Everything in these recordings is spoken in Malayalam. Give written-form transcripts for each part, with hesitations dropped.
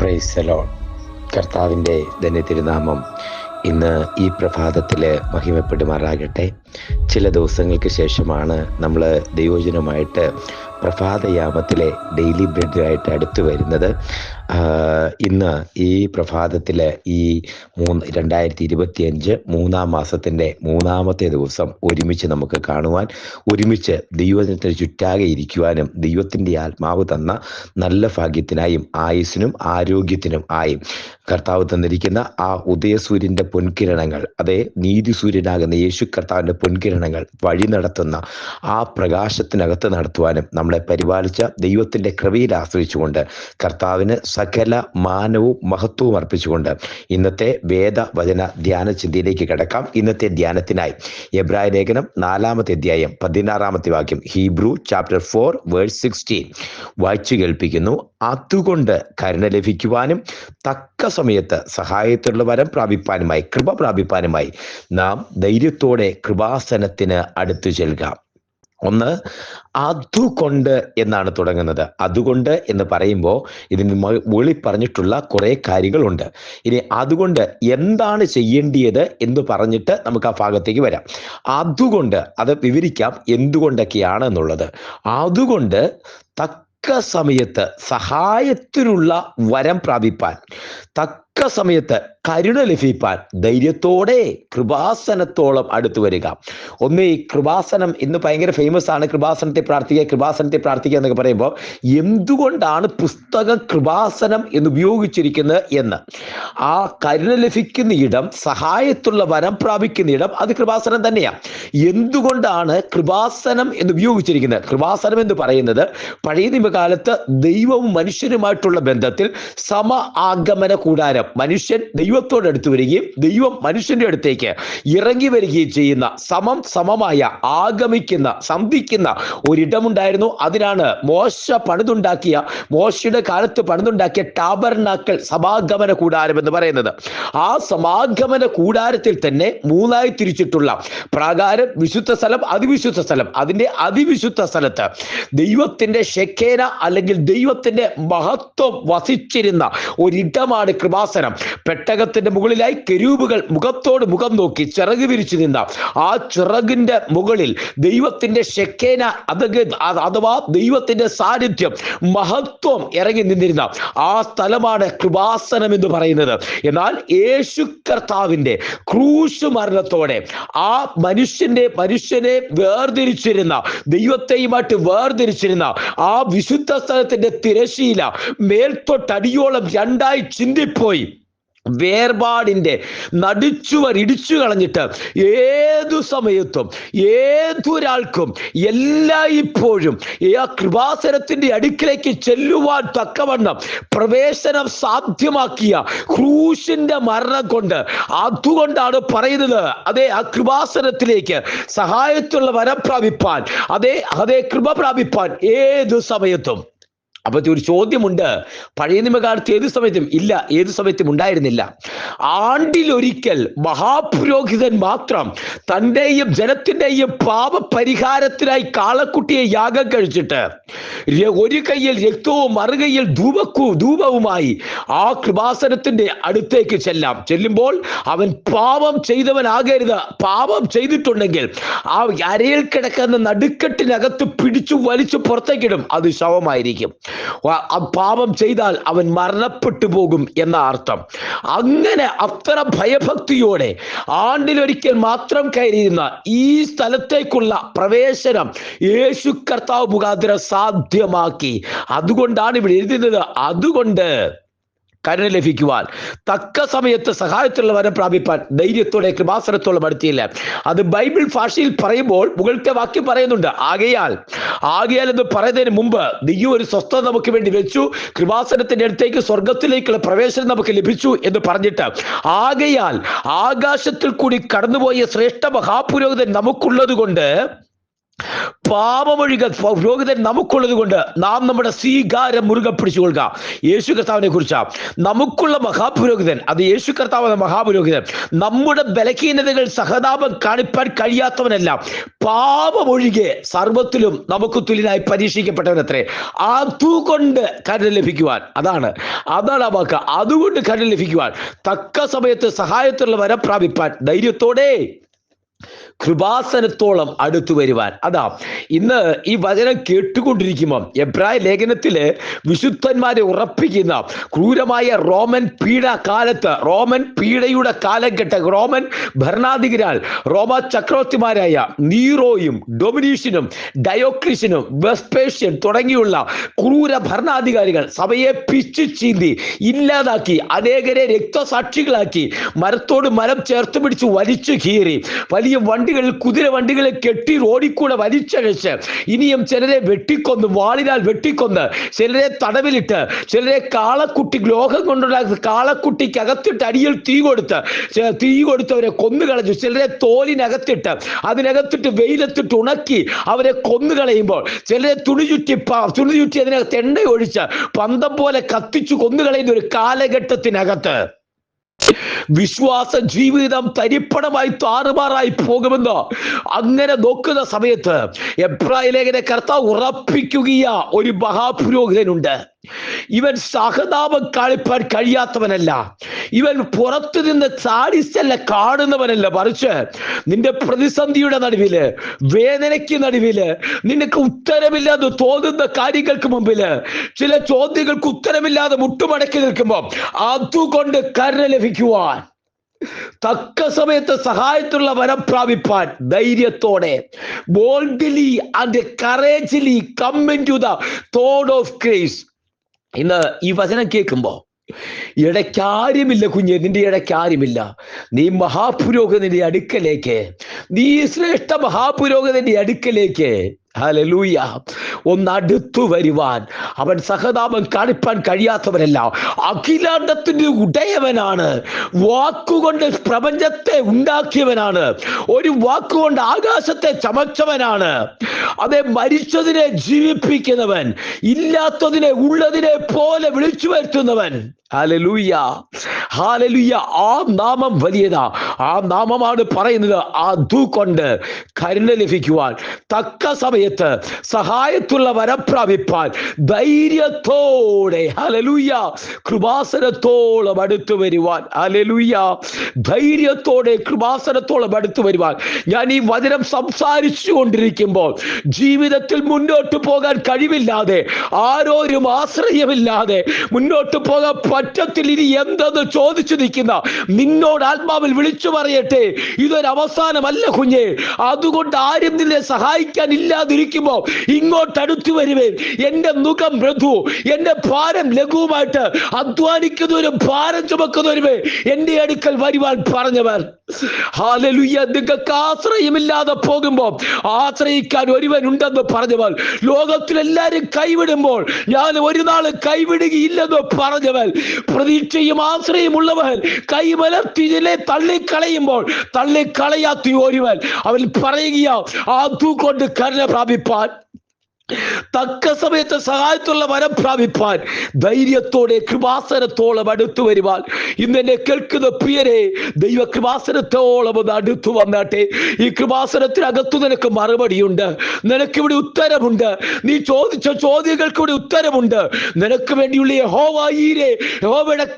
Praise the Lord. കർത്താവിൻ്റെ ധന്യതിരുനാമം ഇന്ന് ഈ പ്രഭാതത്തിൽ മഹിമപ്പെടുമാറാകട്ടെ. ചില ദിവസങ്ങൾക്ക് ശേഷമാണ് നമ്മൾ ദൈവജനമായിട്ട് പ്രഭാതയാമത്തിലെ ഡെയിലി ബ്രെഡുമായിട്ട് അടുത്ത് വരുന്നത്. ഇന്ന് ഈ പ്രഭാതത്തിൽ ഈ 2025 മൂന്നാം മാസത്തിൻ്റെ മൂന്നാമത്തെ ദിവസം ഒരുമിച്ച് നമുക്ക് കാണുവാൻ, ഒരുമിച്ച് ദൈവത്തിന് ചുറ്റാകെ ഇരിക്കുവാനും ദൈവത്തിൻ്റെ ആത്മാവ് തന്ന നല്ല ഭാഗ്യത്തിനായും ആയുസ്സിനും ആരോഗ്യത്തിനും ആയും കർത്താവ് തന്നിരിക്കുന്ന ആ ഉദയസൂര്യൻ്റെ പൊൻകിരണങ്ങൾ, അതേ നീതി സൂര്യനാകുന്ന യേശു കർത്താവിൻ്റെ പൊൻകിരണങ്ങൾ വഴി നടത്തുന്ന ആ പ്രകാശത്തിനകത്ത് നടത്തുവാനും നമ്മളെ പരിപാലിച്ച ദൈവത്തിൻ്റെ കൃപയിൽ ആശ്രയിച്ചുകൊണ്ട് കർത്താവിന് സകല മാനവും മഹത്വവും അർപ്പിച്ചുകൊണ്ട് ഇന്നത്തെ വേദവചന ധ്യാന ചിന്തയിലേക്ക് കിടക്കാം. ഇന്നത്തെ ധ്യാനത്തിനായി എബ്രായ ലേഖനം 4-ാമത്തെ അധ്യായം 16-ാമത്തെ വാക്യം, ഹീബ്രു ചാപ്റ്റർ 4 വേഴ്സ് 16 വായിച്ചു കേൾപ്പിക്കുന്നു. അതുകൊണ്ട് കരുണ ലഭിക്കുവാനും തക്ക സമയത്ത് സഹായത്തിലുള്ള വരം പ്രാപിപ്പാനുമായി, കൃപ പ്രാപിപ്പാനുമായി നാം ധൈര്യത്തോടെ കൃപാസനത്തിന് അടുത്തു ചെല്ലുക. ഒന്ന്, അതുകൊണ്ട് എന്നാണ് തുടങ്ങുന്നത്. അതുകൊണ്ട് എന്ന് പറയുമ്പോൾ ഇതിന് മുകളിൽ പറഞ്ഞിട്ടുള്ള കുറേ കാര്യങ്ങളുണ്ട്. ഇനി അതുകൊണ്ട് എന്താണ് ചെയ്യേണ്ടിയത് എന്ന് പറഞ്ഞിട്ട് നമുക്ക് ആ ഭാഗത്തേക്ക് വരാം. അതുകൊണ്ട് അത് വിവരിക്കാം എന്തുകൊണ്ടൊക്കെയാണ് എന്നുള്ളത്. അതുകൊണ്ട് തക്ക സമയത്ത് സഹായത്തിനുള്ള വരം പ്രാപിപ്പാൻ, തക്ക സമയത്ത് കരുണ ലഭിപ്പാൻ ധൈര്യത്തോടെ കൃപാസനത്തോളം അടുത്തു വരിക. ഒന്ന്, ഈ കൃപാസനം ഇന്ന് ഭയങ്കര ഫേമസ് ആണ്. കൃപാസനത്തെ പ്രാർത്ഥിക്കുക എന്നൊക്കെ പറയുമ്പോൾ എന്തുകൊണ്ടാണ് പുസ്തകം കൃപാസനം എന്ന് ഉപയോഗിച്ചിരിക്കുന്നത് എന്ന്, ആ കരുണ ലഭിക്കുന്ന ഇടം, സഹായത്തുള്ള വരം പ്രാപിക്കുന്ന ഇടം, അത് കൃപാസനം തന്നെയാണ്. എന്തുകൊണ്ടാണ് കൃപാസനം എന്ന് ഉപയോഗിച്ചിരിക്കുന്നത്? കൃപാസനം എന്ന് പറയുന്നത് പഴയ നിയമകാലത്ത് ദൈവവും മനുഷ്യനുമായിട്ടുള്ള ബന്ധത്തിൽ സമ ആഗമന കൂടാരം, മനുഷ്യൻ ദൈവത്തോടടുത്ത് വരികയും ദൈവം മനുഷ്യന്റെ അടുത്തേക്ക് ഇറങ്ങി വരികയും ചെയ്യുന്ന സമമായ ആഗമിക്കുന്ന സന്ധിക്കുന്ന ഒരിടമുണ്ടായിരുന്നു. അതിനാണ് മോശയുടെ കാലത്ത് പണിതുണ്ടാക്കിയ ടാബർനാക്കൾ, സമാഗമന കൂടാരം എന്ന് പറയുന്നത്. ആ സമാഗമന കൂടാരത്തിൽ തന്നെ മൂന്നായി തിരിച്ചിട്ടുള്ള പ്രാകാരം, വിശുദ്ധ സ്ഥലം, അതിവിശുദ്ധ സ്ഥലം. അതിന്റെ അതിവിശുദ്ധ സ്ഥലത്ത് ദൈവത്തിന്റെ ഷെക്കേന അല്ലെങ്കിൽ ദൈവത്തിന്റെ മഹത്വം വസിച്ചിരുന്ന ഒരിടമാണ് കൃപാസനം. പെട്ടകത്തിന്റെ മുകളിലായി കെരൂബുകൾ മുഖത്തോട് മുഖം നോക്കി ചിറക് വിരിച്ചു നിന്ന ആ ചിറകിന്റെ മുകളിൽ ദൈവത്തിന്റെ ഷെക്കേന അഥവാ ദൈവത്തിന്റെ സാന്നിധ്യം, മഹത്വം ഇറങ്ങി നിന്നിരുന്ന ആ സ്ഥലമാണ് കൃപാസനം എന്ന് പറയുന്നത്. എന്നാൽ യേശു കർത്താവിന്റെ ക്രൂശ് മരണത്തോടെ ആ മനുഷ്യനെ വേർതിരിച്ചിരുന്ന, ദൈവത്തെയുമായിട്ട് വേർതിരിച്ചിരുന്ന ആ വിശുദ്ധ സ്ഥലത്തിന്റെ തിരശീല മേൽത്തൊട്ടടിയോളം രണ്ടായി ചിന്തിപ്പോയി. വേർപാടിന്റെ നടുച്ചുവർ ഇടിച്ചു കളഞ്ഞിട്ട് ഏതു സമയത്തും ഏതൊരാൾക്കും എല്ലായ്പ്പോഴും ആ കൃപാസനത്തിന്റെ അടുക്കിലേക്ക് ചെല്ലുവാൻ തക്കവണ്ണം പ്രവേശനം സാധ്യമാക്കിയ ക്രൂശിന്റെ മരണം കൊണ്ട്, അതുകൊണ്ടാണ് പറയുന്നത്, അതേ ആ കൃപാസനത്തിലേക്ക് സഹായത്തുള്ള വരം പ്രാപിപ്പാൻ, അതേ കൃപ പ്രാപിപ്പാൻ ഏതു സമയത്തും. അപ്പൊ ഒരു ചോദ്യമുണ്ട്, പഴയ നിയമകാലത്ത് ഏതു സമയത്തും ഉണ്ടായിരുന്നില്ല. ആണ്ടിലൊരിക്കൽ മഹാപുരോഹിതൻ മാത്രം തന്റെയും ജനത്തിന്റെയും പാപപരിഹാരത്തിനായി കാളക്കുട്ടിയെ യാഗം കഴിച്ചിട്ട് ഒരു കയ്യിൽ രക്തവും മറുകൈയിൽ ധൂപവുമായി ആ കൃപാസനത്തിന്റെ അടുത്തേക്ക് ചെല്ലുമ്പോൾ അവൻ പാപം ചെയ്തവനാകരുത്. പാപം ചെയ്തിട്ടുണ്ടെങ്കിൽ ആ അരയിൽ കിടക്കുന്ന നടുക്കെട്ടിനകത്ത് പിടിച്ചു വലിച്ചു പുറത്തേക്കിടും, അത് ശവമായിരിക്കും. പാപം ചെയ്താൽ അവൻ മരണപ്പെട്ടു പോകും എന്ന അർത്ഥം. അങ്ങനെ അത്ര ഭയഭക്തിയോടെ ആണ്ടിലൊരിക്കൽ മാത്രം കയറിയിരുന്ന ഈ സ്ഥലത്തേക്കുള്ള പ്രവേശനം യേശു കർത്താവ് മുഖാന്തരം സാധ്യമാക്കി. അതുകൊണ്ടാണ് ഇവിടെ എഴുതുന്നത്, അതുകൊണ്ട് കരുണ ലഭിക്കുവാൻ തക്ക സമയത്ത് സഹായത്തിലുള്ള വരം പ്രാപിപ്പാൻ ധൈര്യത്തോടെ കൃപാസനത്തോളം അടുത്തില്ല. അത് ബൈബിൾ ഭാഷയിൽ പറയുമ്പോൾ മുകളിലത്തെ വാക്യം പറയുന്നുണ്ട്, ആകയാൽ എന്ന് പറയുന്നതിന് മുമ്പ് ദൈവം ഒരു സ്വസ്ഥത നമുക്ക് വേണ്ടി വെച്ചു, കൃപാസനത്തിന്റെ അടുത്തേക്ക് സ്വർഗത്തിലേക്കുള്ള പ്രവേശനം നമുക്ക് ലഭിച്ചു എന്ന് പറഞ്ഞിട്ട്, ആകയാൽ ആകാശത്തിൽ കൂടി കടന്നുപോയ ശ്രേഷ്ഠ മഹാപുരോഹിതൻ നമുക്കുള്ളത് കൊണ്ട് പാപമൊഴികെ പുരോഹിതൻ നമുക്കുള്ളത് കൊണ്ട് നാം നമ്മുടെ സ്വീകാരം മുറുകെ പിടിച്ചുകൊള്ളുക. യേശു കർത്താവിനെ കുറിച്ചാ നമുക്കുള്ള മഹാപുരോഹിതൻ, അത് യേശു കർത്താവ് എന്ന മഹാപുരോഹിതൻ നമ്മുടെ ബലഹീനതകൾ സഹതാപം കാണിപ്പാൻ കഴിയാത്തവനല്ല, പാപമൊഴികെ സർവത്തിലും നമുക്ക് തുല്യനായി പരീക്ഷിക്കപ്പെട്ടവനത്രേ. അതുകൊണ്ട് കരുണ ലഭിക്കുവാൻ, അതാണ് ആ വാക്ക്, അതുകൊണ്ട് കരുണ ലഭിക്കുവാൻ തക്ക സമയത്ത് സഹായത്തുള്ള വരം പ്രാപിപ്പാൻ ധൈര്യത്തോടെ കൃപാസനത്തോളം അടുത്തു വരുവാൻ. അതാ ഇന്ന് ഈ വചനം കേട്ടുകൊണ്ടിരിക്കുമ്പോൾ എബ്രായ ലേഖനത്തില് വിശുദ്ധന്മാരെ ഉറപ്പിക്കുന്ന ക്രൂരമായ റോമൻ പീഡാകാലത്ത്, റോമൻ പീഡയുടെ കാലഘട്ട റോമൻ ഭരണാധികാരികൾ, റോമ ചക്രവർത്തിമാരായ നീറോയും ഡൊമിനീഷ്യനും ഡയോക്ലിഷ്യനും വെസ്പേഷ്യൻ തുടങ്ങിയുള്ള ക്രൂര ഭരണാധികാരികൾ സഭയെ പിച്ചു ചീന്തി ഇല്ലാതാക്കി, അനേകരെ രക്തസാക്ഷികളാക്കി, മരത്തോട് മരം ചേർത്ത് പിടിച്ച് വലിച്ചു കീറി, വലിയ വണ്ടികളിൽ, കുതിര വണ്ടികളെ കെട്ടി റോഡിൽ കൂടെ വലിച്ചഴച്ച്, ഇനിയും ചിലരെ വെട്ടിക്കൊന്ന്, വാളിനാൽ വെട്ടിക്കൊന്ന്, ചിലരെ തടവിലിട്ട്, ചിലരെ കാളക്കുട്ടി, ലോഹം കൊണ്ടുണ്ടാക്കുന്ന കാളക്കുട്ടിക്ക് അകത്തിട്ട് അടിയിൽ തീ കൊടുത്തവരെ കൊന്നുകളഞ്ഞു, ചിലരെ തോലിനകത്തിട്ട്, അതിനകത്തിട്ട് വെയിലത്തിട്ട് ഉണക്കി അവരെ കൊന്നുകളയുമ്പോൾ, ചിലരെ തുണി ചുറ്റി അതിനകത്ത് എണ്ണ ഒഴിച്ച് പന്തം പോലെ കത്തിച്ചു കൊന്നുകളയുന്ന ഒരു കാലഘട്ടത്തിനകത്ത് വിശ്വാസ ജീവിതം തരിപ്പണമായി താറുമാറായി പോകുമെന്ന് അങ്ങനെ നോക്കുന്ന സമയത്ത് എബ്രായ ലേഖന കർത്താവ് ഉറപ്പിക്കുകയ ഒരു മഹാപുരോഹിതനുണ്ട്. ഇവൻ സഹതാപം കാണിപ്പാൻ കഴിയാത്തവനല്ല, ഇവൻ പുറത്തു നിന്ന് ചാടിച്ചല്ല കാണുന്നവനല്ല, മറിച്ച് നിന്റെ പ്രതിസന്ധിയുടെ നടുവില്, വേദനയ്ക്ക് നടുവില്, നിനക്ക് ഉത്തരമില്ലാതെ തോന്നുന്ന കാര്യങ്ങൾക്ക് മുമ്പില്, ചില ചോദ്യങ്ങൾക്ക് ഉത്തരമില്ലാതെ മുട്ടുമടക്കി നിൽക്കുമ്പോൾ അതുകൊണ്ട് കരുണ ലഭിക്കുവാൻ, തക്ക സമയത്ത് സഹായത്തുള്ള വരം പ്രാപിപ്പാൻ ധൈര്യത്തോടെ boldly and courageously come into the തോഡ് ഓഫ് ഗ്രേസ്. ഇന്ന് ഈ വചനം കേൾക്കുമ്പോ ഇടയ്ക്കാര്യമില്ല കുഞ്ഞെ, നിന്റെ ഇടയ്ക്കാര്യമില്ല. നീ മഹാപുരോഹിതന്റെ അടുക്കലേക്ക്, നീ ശ്രേഷ്ഠ മഹാപുരോഹിതന്റെ അടുക്കലേക്ക്, ഹല്ലേലൂയ, ഒന്നടുത്തു വരുവാൻ. അവൻ സഹതാപം കാണിപ്പാൻ കഴിയാത്തവനല്ല, അഖിലാണ്ടത്തിന്റെ ഉടയവനാണ്, വാക്കുകൊണ്ട് പ്രപഞ്ചത്തെ ഉണ്ടാക്കിയവനാണ്, ഒരു വാക്കുകൊണ്ട് ആകാശത്തെ ചമച്ചവനാണ്. അതെ, മരിച്ചതിനെ ജീവിപ്പിക്കുന്നവൻ, ഇല്ലാത്തതിനെ ഉള്ളതിനെ പോലെ വിളിച്ചു വരുത്തുന്നവൻ. Hallelujah, hallelujah. ആ നാമം വലിയതാ. ആ നാമമാണ് പറയുന്നത്, അതുകൊണ്ട് കരുണ ലഭിക്കുവാൻ, തക്ക സമയത്ത് സഹായത്തുള്ള വരം പ്രാപിപ്പാൻ ധൈര്യത്തോടെ, ഹല്ലേലൂയ, കൃപാസനത്തോളം അടുത്തു വരുവാൻ, ഹല്ലേലൂയ, ധൈര്യത്തോടെ കൃപാസനത്തോളം അടുത്തു വരുവാൻ. ഞാൻ ഈ വചനം സംസാരിച്ചു കൊണ്ടിരിക്കുമ്പോൾ ജീവിതത്തിൽ മുന്നോട്ട് പോകാൻ കഴിവില്ലാതെ, ആരോരും ആശ്രയമില്ലാതെ മുന്നോട്ട് പോകാൻ പറ്റത്തിൽ ഇനി എന്തെന്ന് ചോദിച്ചു നിൽക്കുന്ന നിന്നോട് ആത്മാവിൽ വിളിച്ചു പറയട്ടെ, ഇതൊരു അവസാനമല്ല കുഞ്ഞെ. അതുകൊണ്ട് ആരും നിന്നെ സഹായിക്കാൻ ഇല്ലാതിരിക്കുമ്പോൾ ഇങ്ങോട്ട് അടുത്തു വരുവേ. എന്റെ മുഖം മൃദു, എന്റെ ഭാരം ലഘുവുമായിട്ട് അധ്വാനിക്കുന്നവരും ഭാരം ചുമക്കുന്നവരുമേ എന്റെ അടുക്കൽ വരുവാൻ പറഞ്ഞവർ. ഹല്ലേലൂയ. നിങ്ങൾക്ക് ആശ്രയമില്ലാതെ പോകുമ്പോൾ ആശ്രയിക്കാൻ ഒരുവൻ ഉണ്ടെന്ന് പറഞ്ഞവർ, ലോകത്തിലെല്ലാരും കൈവിടുമ്പോൾ ഞാൻ ഒരു നാൾ കൈവിടുകയില്ലെന്ന് പറഞ്ഞവൻ, പ്രതീക്ഷയും ആശ്രയമുള്ളവൻ കൈമലർത്തിലെ തള്ളിക്കളയുമ്പോൾ തള്ളിക്കളയാത്ത ഒരുവൻ, അവൻ പറയുക, അതുകൊണ്ട് കരുണ പ്രാപിപ്പാൻ, തക്ക സമയത്ത് സഹായത്തുള്ള വരം പ്രാപിപ്പാൻ ധൈര്യത്തോടെ കൃപാസനത്തോളം അടുത്തു വരുവാൻ. ഇന്ന് എന്നെ കേൾക്കുന്ന പ്രിയരെ, ദൈവ കൃപാസനത്തോളം ഒന്ന് അടുത്തു വന്നാട്ടെ. ഈ കൃപാസനത്തിനകത്തു നിനക്ക് മറുപടിയുണ്ട്, നിനക്കിവിടെ ഉത്തരമുണ്ട്. നീ ചോദിച്ച ചോദ്യങ്ങൾക്ക് ഇവിടെ ഉത്തരമുണ്ട്. നിനക്ക് വേണ്ടിയുള്ള യഹോവയീരേ, യഹോവയുടെ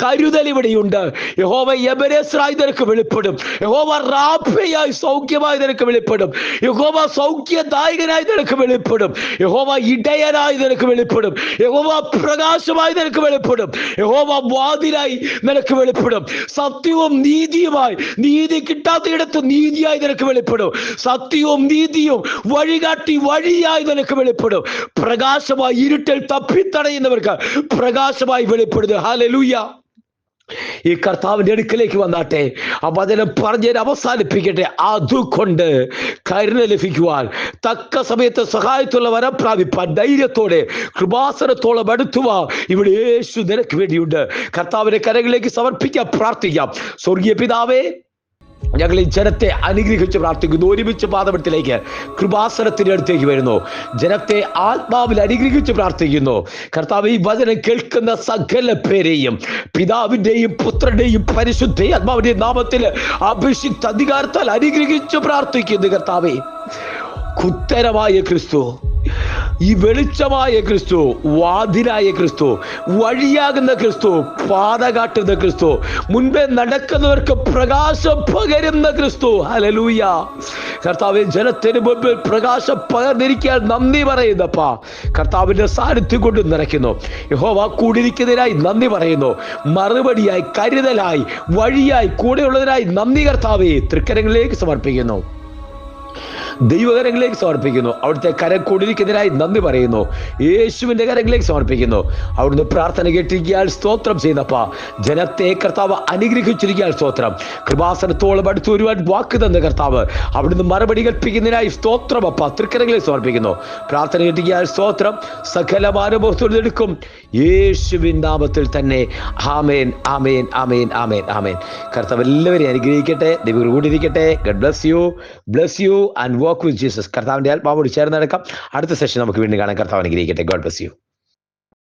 കരുതൽ ഇവിടെയുണ്ട്. യഹോവ എബരേസറായി നിനക്ക് വെളിപ്പെടും. യഹോവ റാഫയായി സൗഖ്യമായി നിനക്ക് വെളിപ്പെടും. യഹോവ സൗഖ്യദായകൻ നിനക്ക് വെളിപ്പെടും. യഹോവ ഇടയനായി നിനക്ക് വെളിപ്പെടും. യഹോവ പ്രകാശമായി നിനക്ക് വെളിപ്പെടും. യഹോവ വാതിലായി നിനക്ക് വെളിപ്പെടും. സത്യവും നീതിയുമായി, നീതി കിട്ടാത്തയിടത്ത് നീതിയായി നിനക്ക് വെളിപ്പെടും. സത്യവും നീതിയും വഴികാട്ടി വഴിയായി നിനക്ക് വെളിപ്പെടും. പ്രകാശമായി ഇരുട്ടിൽ തപ്പിത്തടയുന്നവർക്ക് പ്രകാശമായി വെളിപ്പെടുന്നു. ഹല്ലേലൂയ. ഈ കർത്താവിന്റെ അടുക്കലേക്ക് വന്നാട്ടെ. ആ വചനം പറഞ്ഞ് അവസാനിപ്പിക്കട്ടെ. അതുകൊണ്ട് കരുണ ലഭിക്കുവാൻ, തക്ക സമയത്ത് സഹായത്തുള്ള വരം പ്രാപിപ്പാൻ ധൈര്യത്തോടെ കൃപാസനത്തോളം അടുത്തുവാ. ഇവിടെ യേശു നിനക്ക് വേണ്ടിയുണ്ട്. കർത്താവിന്റെ കരങ്ങളിലേക്ക് സമർപ്പിക്കാം, പ്രാർത്ഥിക്കാം. സ്വർഗീയ പിതാവേ, ഞങ്ങൾ ഈ ജനത്തെ അനുഗ്രഹിച്ച് പ്രാർത്ഥിക്കുന്നു. ഒരുമിച്ച് പാദപീഠത്തിലേക്ക് കൃപാസനത്തിന്റെ അടുത്തേക്ക് വരുന്നു. ജനത്തെ ആത്മാവിൽ അനുഗ്രഹിച്ച് പ്രാർത്ഥിക്കുന്നു. കർത്താവ്, ഈ വചനം കേൾക്കുന്ന സകല പേരെയും പിതാവിന്റെയും പുത്രന്റെയും പരിശുദ്ധ ആത്മാവിന്റെയും നാമത്തിൽ അഭിഷിക്ത അധികാരത്താൽ അനുഗ്രഹിച്ച് പ്രാർത്ഥിക്കുന്നു. കർത്താവേ, ഉത്തരമായ ക്രിസ്തു, ഈ വെളിച്ചമായ ക്രിസ്തു, വാതിലായ ക്രിസ്തു, വഴിയാകുന്ന ക്രിസ്തു, പാത കാട്ടുന്ന ക്രിസ്തു, മുൻപേ നടക്കുന്നവർക്ക് പ്രകാശം പകരുന്ന ക്രിസ്തു. ഹല്ലേലൂയ. കർത്താവേ, ജനത്തിന് മുൻപിൽ പ്രകാശം പകർന്നിരിക്കാൻ നന്ദി പറയുന്നപ്പാ. കർത്താവിന്റെ സാന്നിധ്യം കൊണ്ട് നിറയ്ക്കുന്നു. യഹോവ കൂടിയിരിക്കുന്നതിനായി നന്ദി പറയുന്നു. മറുപടിയായി, കരുതലായി, വഴിയായി, കൂടെയുള്ളതിനായി നന്ദി കർത്താവേ. തൃക്കരങ്ങളിലേക്ക് സമർപ്പിക്കുന്നു, ദൈവകരങ്ങളിലേക്ക് സമർപ്പിക്കുന്നു. അവിടുത്തെ കരം കൂടിയിരിക്കുന്നതിനായി നന്ദി പറയുന്നു. യേശുവിന്റെ കരങ്ങളിലേക്ക് സമർപ്പിക്കുന്നു. അവിടുന്ന് പ്രാർത്ഥന കേട്ടിരിക്കാൻ സ്തോത്രം ചെയ്യുന്നപ്പ. ജനത്തെ കർത്താവ് അനുഗ്രഹിച്ചിരിക്കാൻ സ്തോത്രം. കൃപാസനത്തോളം അടുത്ത് വരുവാൻ വാക്ക് തന്ന കർത്താവ്, അവിടുന്ന് മറുപടി കൽപ്പിക്കുന്നതിനായി സ്തോത്രം അപ്പ. തൃക്കരങ്ങളിലേക്ക് സമർപ്പിക്കുന്നു. പ്രാർത്ഥന കേട്ടിരിക്കാൻ സ്തോത്രം. സകല അനുഭവത്തോടെ എടുക്കും യേശുവിൻ നാമത്തിൽ തന്നെ. ആമേൻ, ആമേൻ, ആമേൻ, ആമേൻ, ആമേൻ. കർത്താവ് എല്ലാവരെയും അനുഗ്രഹിക്കട്ടെ. ദൈവം കൂടിയിരിക്കട്ടെ. God bless you and walk with Jesus. കർത്താവിന്റെ ആത്മാവോട് ചേർന്ന് നടക്കാം. അടുത്ത സെഷൻ നമുക്ക് വീണ്ടും കാണാം. കർത്താവ് അനുഗ്രഹിക്കട്ടെ. God bless you.